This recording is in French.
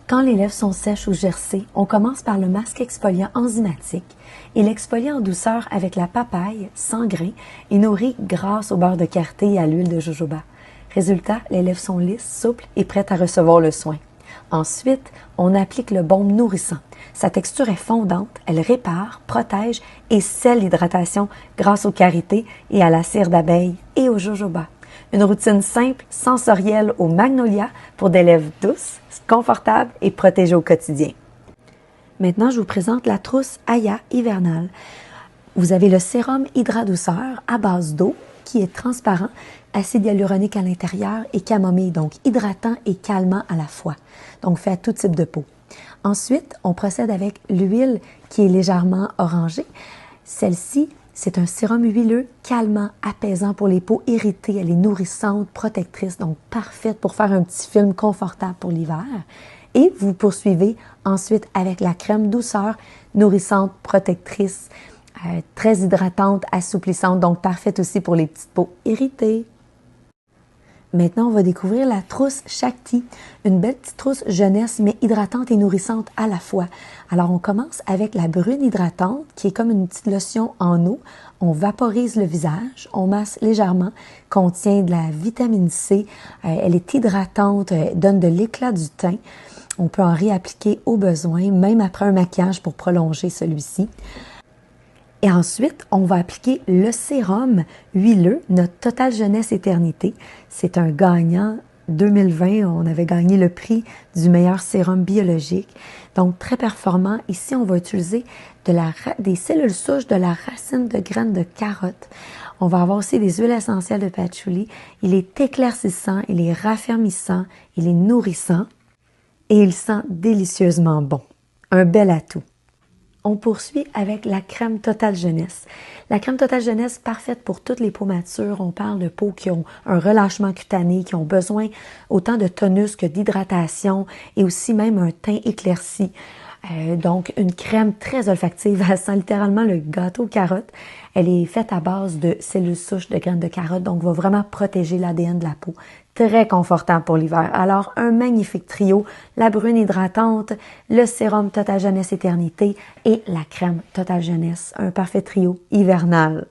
Quand les lèvres sont sèches ou gercées, on commence par le masque exfoliant enzymatique et l'exfoliant en douceur avec la papaye, sans grains et nourri grâce au beurre de karité et à l'huile de jojoba. Résultat, les lèvres sont lisses, souples et prêtes à recevoir le soin. Ensuite, on applique le baume nourrissant. Sa texture est fondante, elle répare, protège et scelle l'hydratation grâce au karité et à la cire d'abeille et au jojoba. Une routine simple, sensorielle au magnolia pour des lèvres douces, confortables et protégées au quotidien. Maintenant, je vous présente la trousse Aya hivernale. Vous avez le sérum Hydra-Douceur à base d'eau qui est transparent, acide hyaluronique à l'intérieur et camomille, donc hydratant et calmant à la fois. Donc, fait à tout type de peau. Ensuite, on procède avec l'huile qui est légèrement orangée. Celle-ci, c'est un sérum huileux, calmant, apaisant pour les peaux irritées. Elle est nourrissante, protectrice, donc parfaite pour faire un petit film confortable pour l'hiver. Et vous poursuivez ensuite avec la crème douceur, nourrissante, protectrice, très hydratante, assouplissante, donc parfaite aussi pour les petites peaux irritées. Maintenant, on va découvrir la trousse Shakti, une belle petite trousse jeunesse, mais hydratante et nourrissante à la fois. Alors, on commence avec la brune hydratante, qui est comme une petite lotion en eau. On vaporise le visage, on masse légèrement, contient de la vitamine C, elle est hydratante, donne de l'éclat du teint. On peut en réappliquer au besoin, même après un maquillage pour prolonger celui-ci. Et ensuite, on va appliquer le sérum huileux, notre Total Jeunesse Éternité. C'est un gagnant 2020, on avait gagné le prix du meilleur sérum biologique. Donc, très performant. Ici, on va utiliser des cellules souches de la racine de graines de carotte. On va avoir aussi des huiles essentielles de patchouli. Il est éclaircissant, il est raffermissant, il est nourrissant et il sent délicieusement bon. Un bel atout. On poursuit avec la crème Total Jeunesse. La crème Total Jeunesse, parfaite pour toutes les peaux matures. On parle de peaux qui ont un relâchement cutané, qui ont besoin autant de tonus que d'hydratation et aussi même un teint éclairci. Donc, une crème très olfactive. Elle sent littéralement le gâteau carotte. Elle est faite à base de cellules souches de graines de carotte, donc va vraiment protéger l'ADN de la peau. Très confortable pour l'hiver. Alors, un magnifique trio, la brune hydratante, le sérum Total Jeunesse Éternité et la crème Total Jeunesse. Un parfait trio hivernal.